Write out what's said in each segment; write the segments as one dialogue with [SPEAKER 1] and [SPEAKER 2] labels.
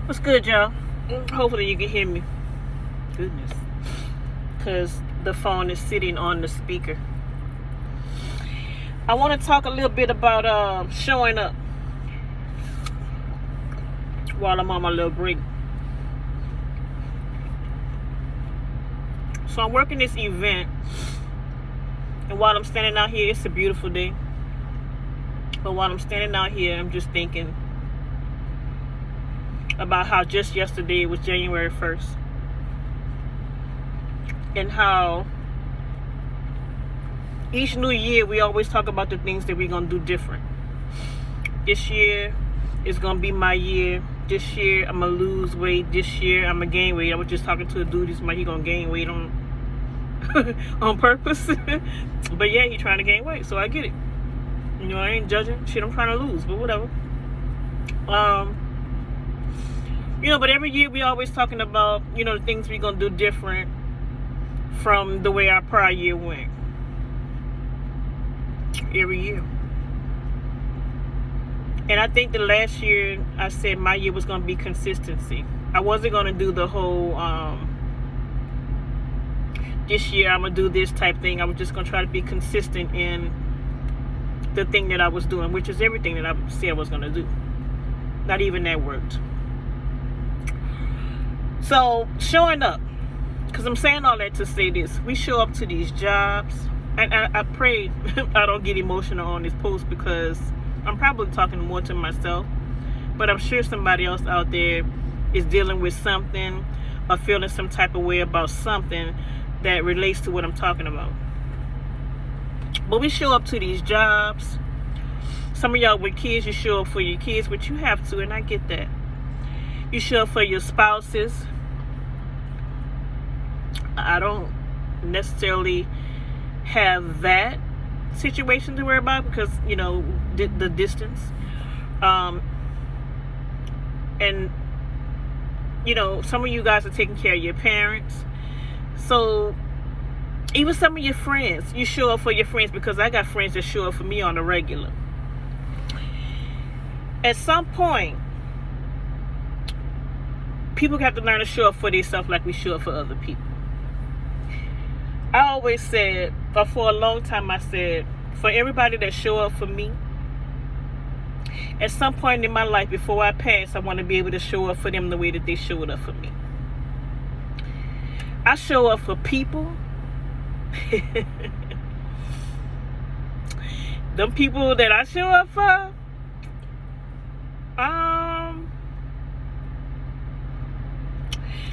[SPEAKER 1] What's good, y'all? Hopefully you can hear me. Goodness. Because the phone is sitting on the speaker. I want to talk a little bit about showing up while I'm on my little break. So I'm working this event, and while I'm standing out here, it's a beautiful day. But while I'm standing out here, I'm just thinking about how just yesterday was January 1st. And how each new year we always talk about the things that we're going to do different. This year is going to be my year. This year I'm going to lose weight. This year I'm going to gain weight. I was just talking to a dude. He's like, he going to gain weight on on purpose. But yeah, he trying to gain weight. So I get it. You know, I ain't judging. Shit, I'm trying to lose. But whatever. But every year we always talking about, the things we're going to do different from the way our prior year went. Every year. And I think the last year I said my year was going to be consistency. I wasn't going to do the whole this year I'm going to do this type thing. I was just going to try to be consistent in the thing that I was doing, which is everything that I said I was going to do. Not even that worked. So showing up, because I'm saying all that to say this, we show up to these jobs, and I pray I don't get emotional on this post, because I'm probably talking more to myself, but I'm sure somebody else out there is dealing with something or feeling some type of way about something that relates to what I'm talking about. But we show up to these jobs. Some of y'all with kids, you show up for your kids, but you have to, and I get that. You show up for your spouses. I don't necessarily have that situation to worry about, because the distance, and some of you guys are taking care of your parents. So even some of your friends, you show up for your friends, because I got friends that show up for me on a regular. At some point, people have to learn to show up for themselves like we show up for other people. I always said, or for a long time I said, for everybody that show up for me, at some point in my life before I pass, I want to be able to show up for them the way that they showed up for me. I show up for people. Them people that I show up for,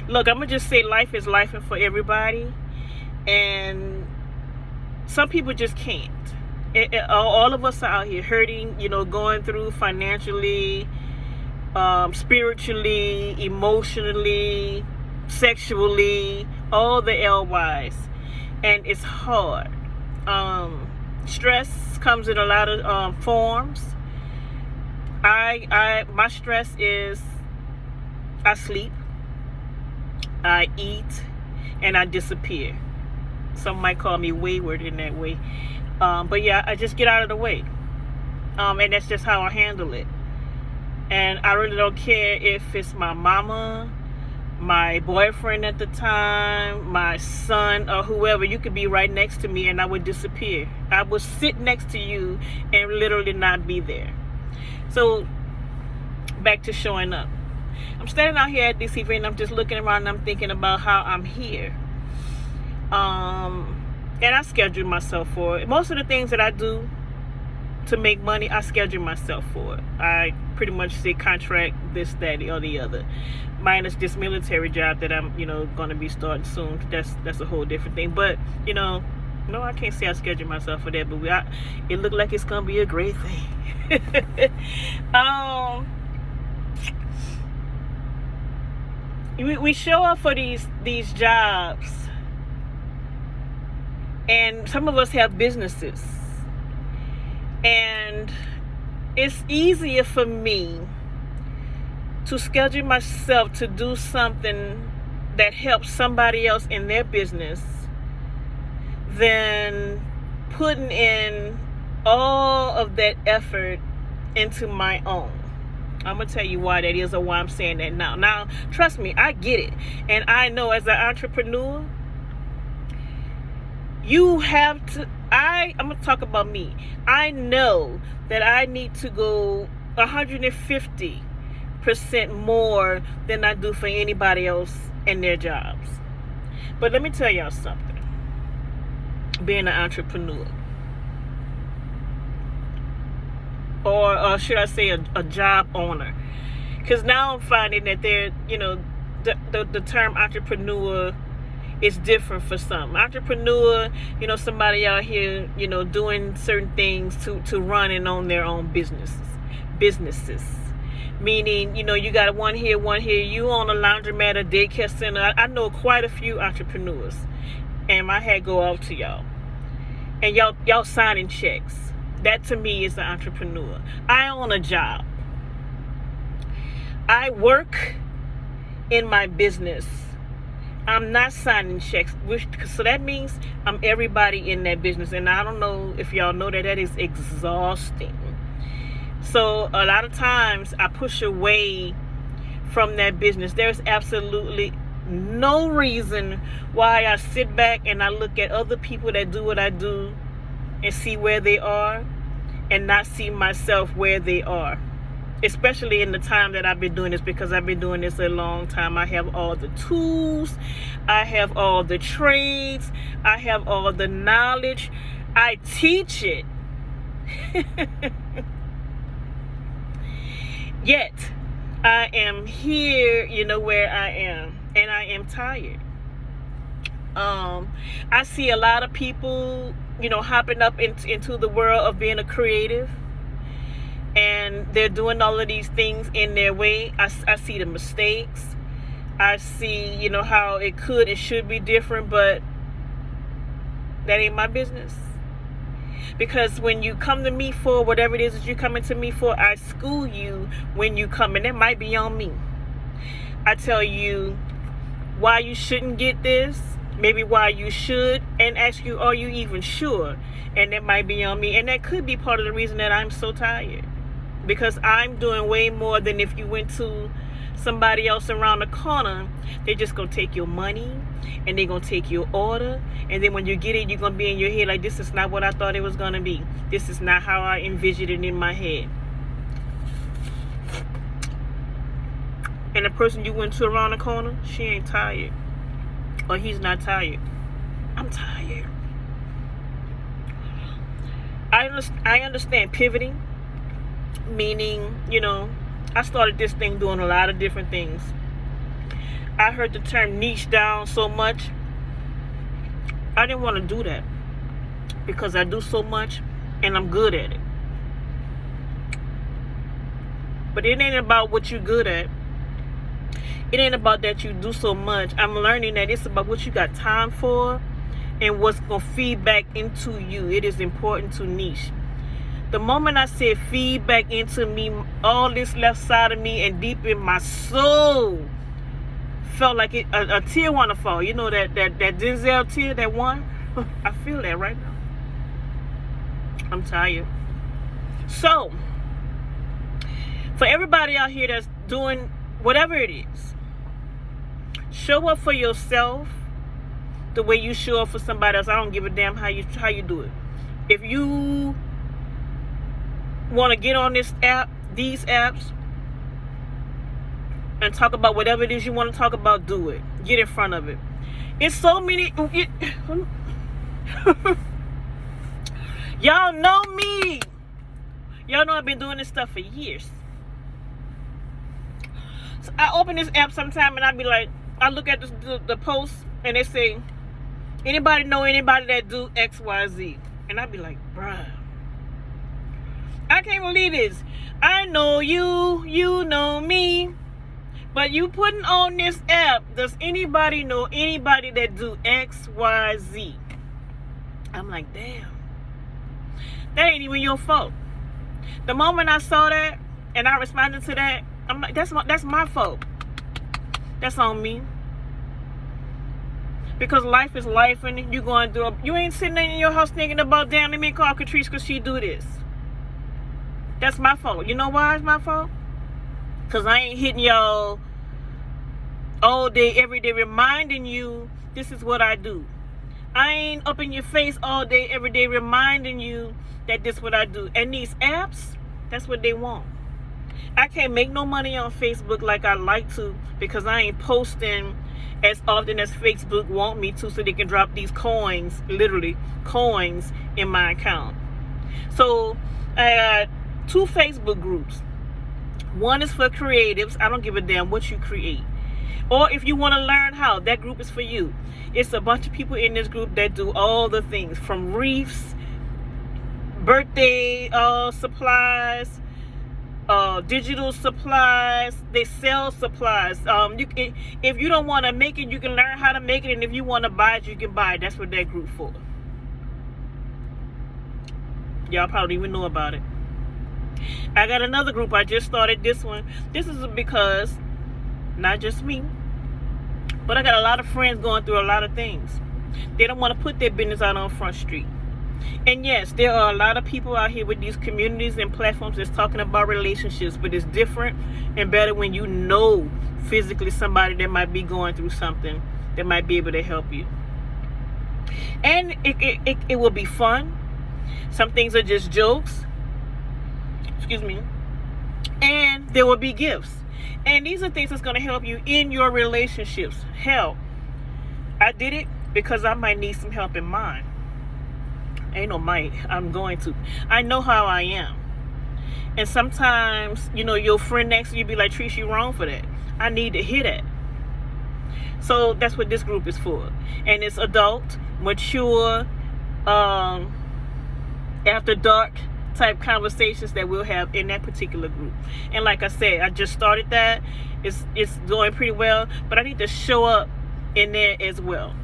[SPEAKER 1] look, I'm going to just say life is life and for everybody. And some people just can't. All of us are out here hurting, going through financially, spiritually, emotionally, sexually, all the LYs. And it's hard. Stress comes in a lot of forms. My stress is I sleep, I eat, and I disappear. Some might call me wayward in that way. But yeah, I just get out of the way. And that's just how I handle it. And I really don't care if it's my mama, my boyfriend at the time, my son, or whoever. You could be right next to me and I would disappear. I would sit next to you and literally not be there. So back to showing up. I'm standing out here at this event, I'm just looking around and I'm thinking about how I'm here. And I schedule myself for it. Most of the things that I do to make money, I schedule myself for it. I pretty much say contract this, that, or the other. Minus this military job that I'm, going to be starting soon. That's a whole different thing. But, no, I can't say I schedule myself for that. But it looked like it's going to be a great thing. We show up for these jobs. And some of us have businesses. And it's easier for me to schedule myself to do something that helps somebody else in their business than putting in all of that effort into my own. I'm going to tell you why that is or why I'm saying that now. Now, trust me, I get it. And I know as an entrepreneur, you have to, I'm going to talk about me. I know that I need to go 150% more than I do for anybody else in their jobs. But let me tell y'all something. Being an entrepreneur, or should I say a job owner, because now I'm finding that they're, the term entrepreneur is different for some. Entrepreneur, somebody out here, doing certain things to run and own their own businesses. Meaning, you got one here, you own a laundromat, a daycare center. I know quite a few entrepreneurs, and my hat go off to y'all. And y'all signing checks. That to me is an entrepreneur. I own a job. I work in my business. I'm not signing checks, so that means I'm everybody in that business. And I don't know if y'all know that is exhausting. So a lot of times I push away from that business. There's absolutely no reason why I sit back and I look at other people that do what I do and see where they are and not see myself where they are. Especially in the time that I've been doing this, because I've been doing this a long time. I have all the tools, I have all the trades, I have all the knowledge. I teach it. Yet I am here, where I am, and I am tired. I see a lot of people, hopping up into the world of being a creative, and they're doing all of these things in their way. I see the mistakes. I see, how it could and should be different, but that ain't my business. Because when you come to me for whatever it is that you're coming to me for, I school you when you come, and that might be on me. I tell you why you shouldn't get this, maybe why you should, and ask you, are you even sure? And that might be on me, and that could be part of the reason that I'm so tired. Because I'm doing way more than if you went to somebody else around the corner. They're just going to take your money, and they're going to take your order, and then when you get it, you're going to be in your head like, this is not what I thought it was going to be. This is not how I envisioned it in my head. And the person you went to around the corner, she ain't tired. Or he's not tired. I'm tired. I understand pivoting. Meaning, I started this thing doing a lot of different things. I heard the term niche down so much. I didn't want to do that, because I do so much and I'm good at it. But it ain't about what you're good at. It ain't about that you do so much. I'm learning that it's about what you got time for and what's going to feed back into you. It is important to niche. The moment I said feedback into me, all this left side of me and deep in my soul felt like a tear want to fall. You know that Denzel tear, that one? I feel that right now. I'm tired. So, for everybody out here that's doing whatever it is, show up for yourself the way you show up for somebody else. I don't give a damn how you do it. If you want to get on these apps and talk about whatever it is you want to talk about, do it. Get in front of it. It's so many. Y'all know me. Y'all know I've been doing this stuff for years. So I open this app sometime and I be like, I look at the post and they say, anybody know anybody that do XYZ? And I be like, bruh, I can't believe this. I know you, you know me, but you putting on this app, does anybody know anybody that do XYZ? I'm like, damn, that ain't even your fault. The moment I saw that and I responded to that, I'm like, that's my fault. That's on me. Because life is life, and you going through you ain't sitting in your house thinking about, damn, let me call Catrice because she do this. That's my fault. You know why it's my fault? Because I ain't hitting y'all all day, every day, reminding you this is what I do. I ain't up in your face all day, every day, reminding you that this is what I do. And these apps, that's what they want. I can't make no money on Facebook like I like to because I ain't posting as often as Facebook want me to, so they can drop these coins, literally coins, in my account. So I got 2 Facebook groups. One is for creatives. I don't give a damn what you create. Or if you want to learn how, that group is for you. It's a bunch of people in this group that do all the things, from wreaths, birthday supplies, digital supplies. They sell supplies. If you don't want to make it, you can learn how to make it, and if you want to buy it, you can buy it. That's what that group for. Y'all probably even know about it. I got another group. I just started this one. This is because not just me, but I got a lot of friends going through a lot of things. They don't want to put their business out on Front Street. And yes, there are a lot of people out here with these communities and platforms that's talking about relationships, but it's different and better when you know physically somebody that might be going through something that might be able to help you. And it will be fun. Some things are just jokes. Excuse me. And there will be gifts. And these are things that's going to help you in your relationships. Hell, I did it because I might need some help in mine. Ain't no might. I'm going to. I know how I am. And sometimes, your friend next to you be like, Trish, you wrong for that. I need to hear that. So that's what this group is for. And it's adult, mature, after dark type conversations that we'll have in that particular group. And like I said, I just started that. It's doing pretty well, but I need to show up in there as well.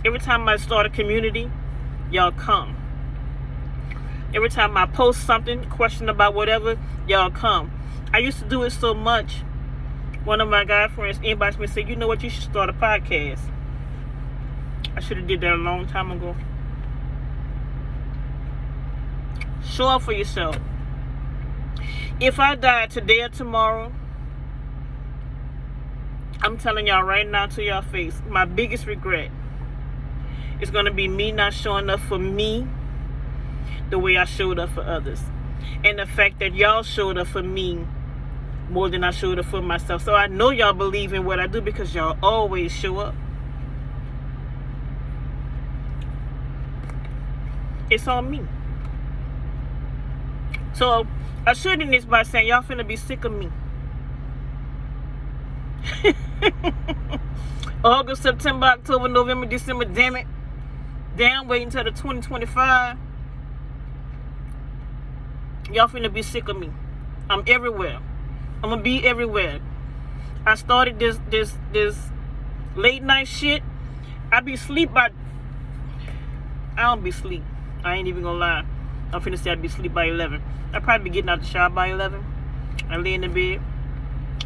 [SPEAKER 1] Every time I start a community, y'all come. Every time I post something, question about whatever, y'all come. I used to do it so much. One of my guy friends inboxed me and said, you know what, you should start a podcast. I should have did that a long time ago. Show up for yourself. If I die today or tomorrow, I'm telling y'all right now to y'all face, my biggest regret is going to be me not showing up for me the way I showed up for others. And the fact that y'all showed up for me more than I showed up for myself. So I know y'all believe in what I do because y'all always show up. It's on me. So I should end this by saying y'all finna be sick of me. August, September, October, November, December, damn it. Damn, wait until the 2025. Y'all finna be sick of me. I'm everywhere. I'm gonna be everywhere. I started this late night shit. I be asleep by, I don't be asleep. I ain't even gonna lie. I'm finna say I'd be asleep by 11. I'd probably be getting out the shower by 11. I lay in the bed.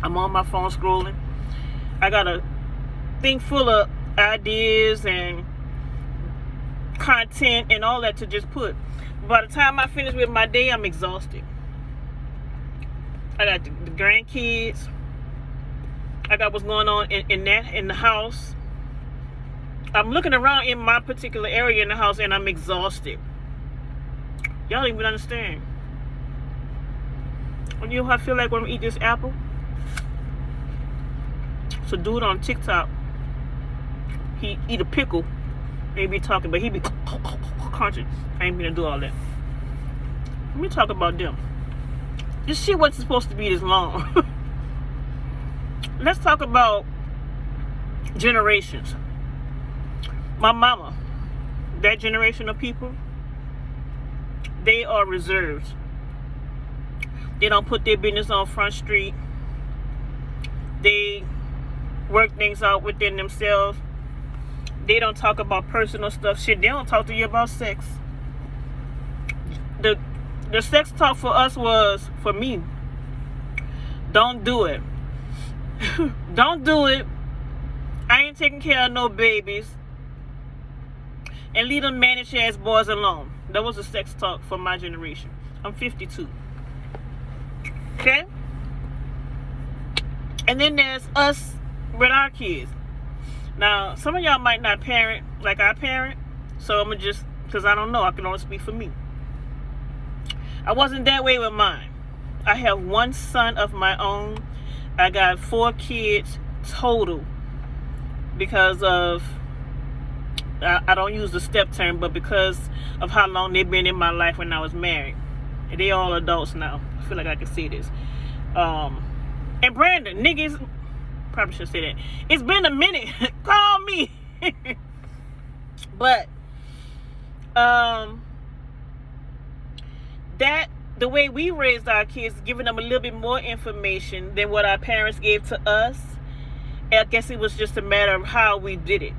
[SPEAKER 1] I'm on my phone scrolling. I got a thing full of ideas and content and all that to just put. By the time I finish with my day, I'm exhausted. I got the grandkids. I got what's going on in the house. I'm looking around in my particular area in the house and I'm exhausted. Y'all don't even understand. You know how I feel like when I eat this apple? It's a dude on TikTok. He eat a pickle. He be talking, but he be crunching. I ain't gonna do all that. Let me talk about them. This shit wasn't supposed to be this long. Let's talk about generations. My mama, that generation of people, they are reserved. They don't put their business on Front Street. They work things out within themselves. They don't talk about personal stuff. Shit, they don't talk to you about sex. The sex talk for us was, for me, don't do it. Don't do it. I ain't taking care of no babies. And leave them managed ass boys alone. That was the sex talk for my generation. I'm 52. Okay? And then there's us with our kids. Now, some of y'all might not parent like I parent, so I'm going to just, because I don't know, I can only speak for me. I wasn't that way with mine. I have one son of my own. I got 4 kids total because of, I don't use the step term, but because of how long they've been in my life when I was married. And they all adults now. I feel like I can see this. And Brandon, niggas, probably should say that. It's been a minute. Call me. But that the way we raised our kids, giving them a little bit more information than what our parents gave to us. I guess it was just a matter of how we did it.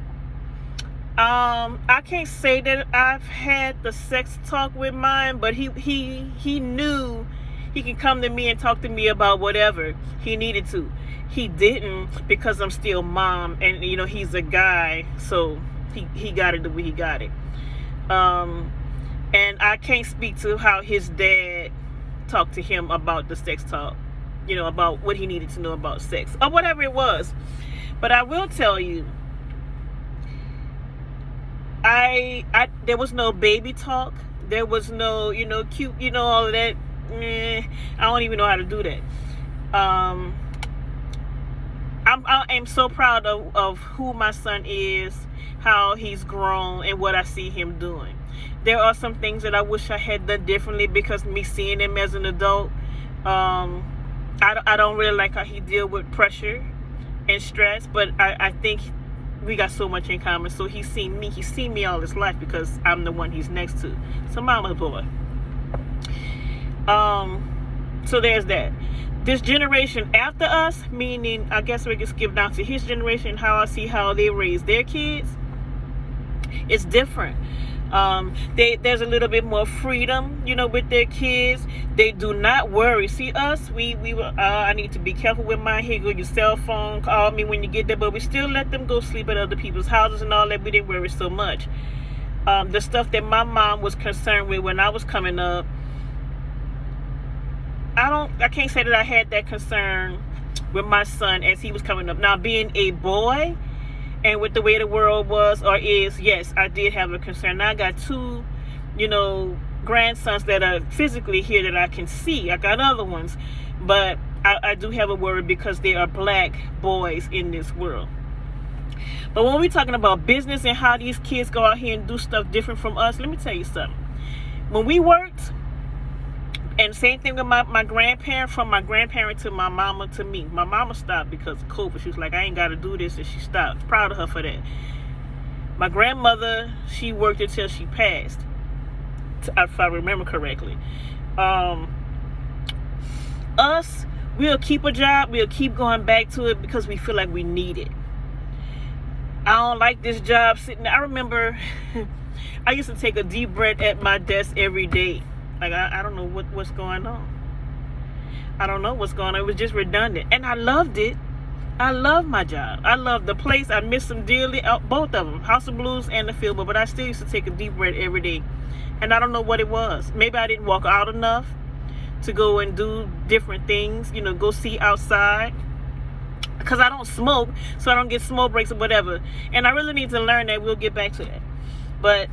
[SPEAKER 1] I can't say that I've had the sex talk with mine, but he knew he can come to me and talk to me about whatever he needed to. He didn't, because I'm still mom, and you know he's a guy, so he got it the way he got it. And I can't speak to how his dad talked to him about the sex talk, you know, about what he needed to know about sex or whatever it was. But I will tell you, there was no baby talk. There was no, you know, cute, you know, all of that. I don't even know how to do that. I am so proud of who my son is, how he's grown, and what I see him doing. There are some things that I wish I had done differently, because me seeing him as an adult, I don't really like how he deal with pressure and stress, but I think we got so much in common. So he's seen me all his life because I'm the one he's next to. So mama's boy. So there's that. This generation after us, meaning I guess we can skip down to his generation, how I see how they raise their kids, it's different. There's a little bit more freedom, you know, with their kids. They do not worry. See us, I need to be careful with mine. Here go your cell phone, call me when you get there, but we still let them go sleep at other people's houses and all that. We didn't worry so much. The stuff that my mom was concerned with when I was coming up, I can't say that I had that concern with my son as he was coming up. Now, being a boy, and with the way the world was or is, yes, I did have a concern. Now I got 2, you know, grandsons that are physically here that I can see. I got other ones, but I do have a worry because they are black boys in this world. But when we're talking about business and how these kids go out here and do stuff different from us, let me tell you something. When we worked, and same thing with my grandparent, from my grandparent to my mama to me. My mama stopped because of COVID. She was like, I ain't got to do this, and she stopped. Proud of her for that. My grandmother, she worked until she passed, if I remember correctly. Us, we'll keep a job. We'll keep going back to it because we feel like we need it. I don't like this job sitting there. I remember I used to take a deep breath at my desk every day. Like, I don't know what's going on. I don't know what's going on. It was just redundant. And I loved it. I love my job. I love the place. I miss them dearly. Both of them. House of Blues and the Field. But I still used to take a deep breath every day. And I don't know what it was. Maybe I didn't walk out enough to go and do different things. You know, go see outside. Because I don't smoke. So I don't get smoke breaks or whatever. And I really need to learn that. We'll get back to that. But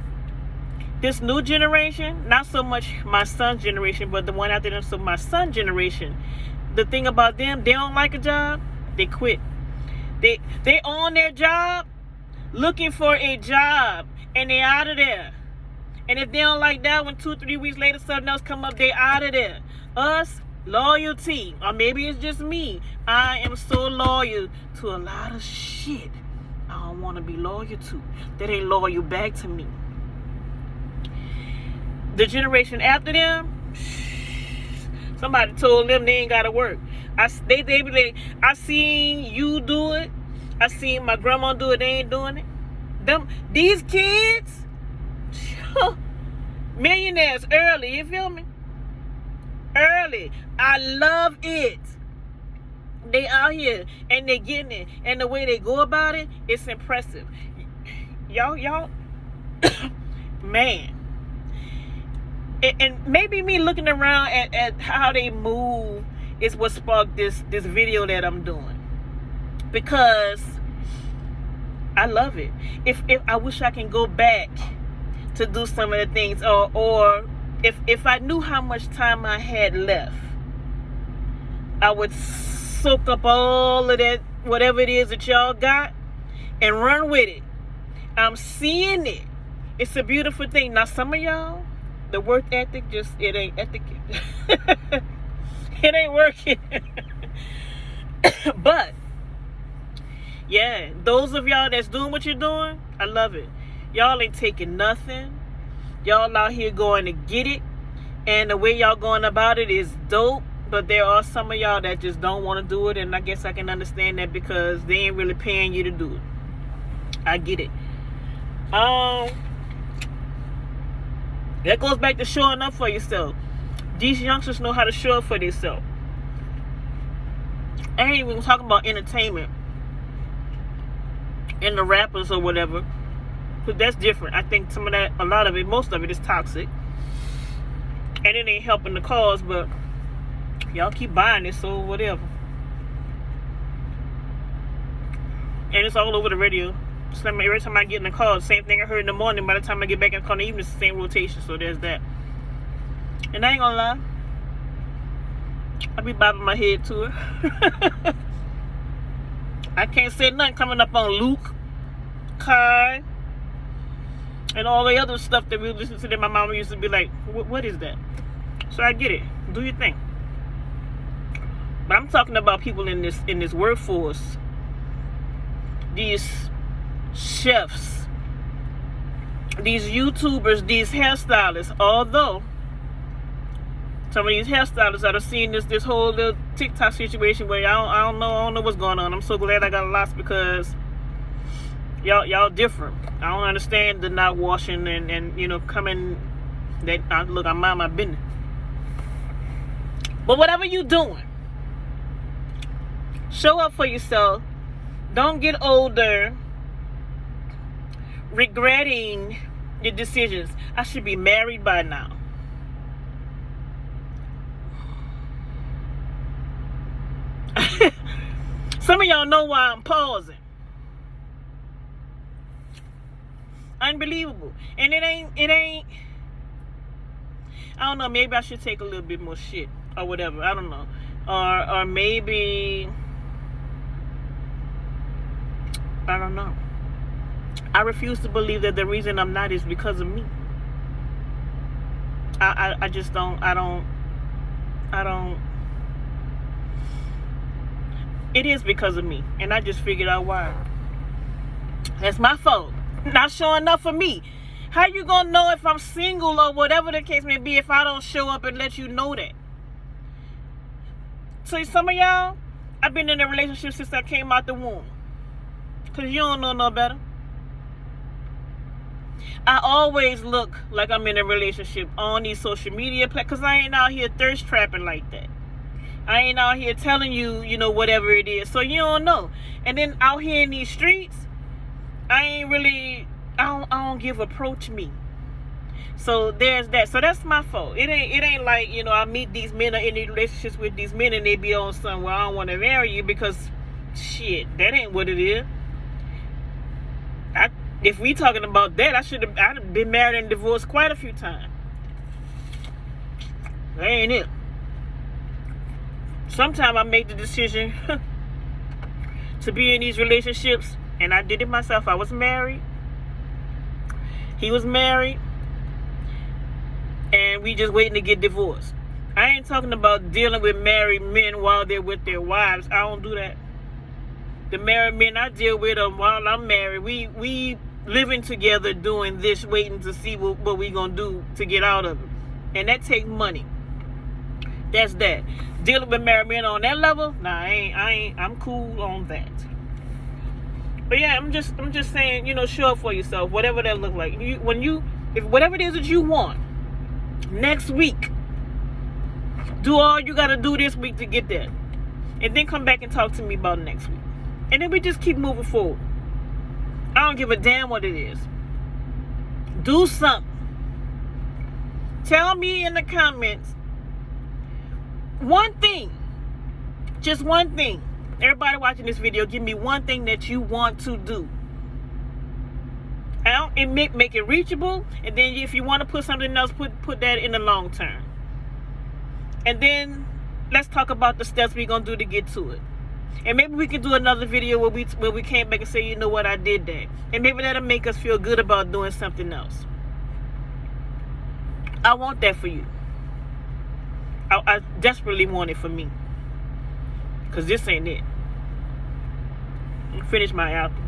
[SPEAKER 1] this new generation, not so much my son's generation, but the one after them, so my son's generation, the thing about them, they don't like a job, they quit. They on their job, looking for a job, and they out of there. And if they don't like that one, 2-3 weeks later, something else come up, they out of there. Us, loyalty, or maybe it's just me. I am so loyal to a lot of shit I don't want to be loyal to. That ain't loyal back to me. The generation after them, somebody told them they ain't gotta work. I seen you do it. I seen my grandma do it. They ain't doing it. These kids, millionaires early. You feel me? Early. I love it. They out here and they getting it, and the way they go about it, it's impressive. Y'all, man. and maybe me looking around at how they move is what sparked this video that I'm doing, because I love it. If I wish I can go back to do some of the things, or if I knew how much time I had left, I would soak up all of that, whatever it is that y'all got, and run with it. I'm seeing it. It's a beautiful thing. Now, some of y'all, the work ethic it ain't ethic. It ain't working. But yeah, those of y'all that's doing what you're doing, I love it. Y'all ain't taking nothing. Y'all out here going to get it, and the way y'all going about it is dope. But there are some of y'all that just don't want to do it, and I guess I can understand that, because they ain't really paying you to do it. I get it. That goes back to showing up for yourself. These youngsters know how to show up for themselves. I ain't even talking about entertainment and the rappers or whatever, because that's different. I think some of that, a lot of it, most of it is toxic, and it ain't helping the cause, but y'all keep buying it, so whatever. And it's all over the radio. So every time I get in the car, the same thing I heard in the morning, by the time I get back in the car in the evening, it's the same rotation. So there's that. And I ain't gonna lie, I be bobbing my head to it. I can't say nothing coming up on Luke, Kai, and all the other stuff that we listen to that my mama used to be like, what is that? So I get it. Do your thing. But I'm talking about people in this workforce. These chefs, these YouTubers, these hairstylists. Although some of these hairstylists that are seeing this whole little TikTok situation where I don't know what's going on. I'm so glad I got lost, because y'all different. I don't understand the not washing and coming that look, I mind my business. But whatever you doing, show up for yourself. Don't get older regretting your decisions. I should be married by now. Some of y'all know why I'm pausing. Unbelievable. And it ain't I don't know, maybe I should take a little bit more shit or whatever. I don't know. Or maybe I don't know. I refuse to believe that the reason I'm not is because of me. I just don't. I don't. It is because of me, and I just figured out why. That's my fault. Not showing up for me. How you gonna know if I'm single or whatever the case may be if I don't show up and let you know that? So some of y'all, I've been in a relationship since I came out the womb. Because you don't know no better. I always look like I'm in a relationship on these social media because I ain't out here thirst trapping like that. I ain't out here telling you, whatever it is. So you don't know. And then out here in these streets, I don't give approach me. So there's that. So that's my fault. It ain't like, I meet these men or in these relationships with these men and they be on somewhere I don't want to marry you, because shit, that ain't what it is. If we talking about that, I'd have been married and divorced quite a few times. That ain't it. Sometimes I make the decision to be in these relationships, and I did it myself. I was married. He was married. And we just waiting to get divorced. I ain't talking about dealing with married men while they're with their wives. I don't do that. The married men, I deal with them while I'm married. We living together doing this, waiting to see what we gonna do to get out of it. And that takes money. That's that. Dealing with married men on that level, nah, I'm cool on that. But yeah, I'm just saying, show up for yourself, whatever that look like. If whatever it is that you want, next week, do all you gotta do this week to get that. And then come back and talk to me about next week. And then we just keep moving forward. I don't give a damn what it is. Do something Tell me in the comments one thing, just one thing. Everybody watching this video, give me one thing that you want to do. And make it reachable, and then if you want to put something else, put that in the long term. And then let's talk about the steps we're gonna do to get to it. And maybe we can do another video where we came back and say, you know what, I did that. And maybe that'll make us feel good about doing something else. I want that for you. I desperately want it for me. Because this ain't it. Finish my apple.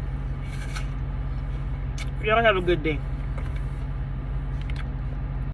[SPEAKER 1] Y'all have a good day.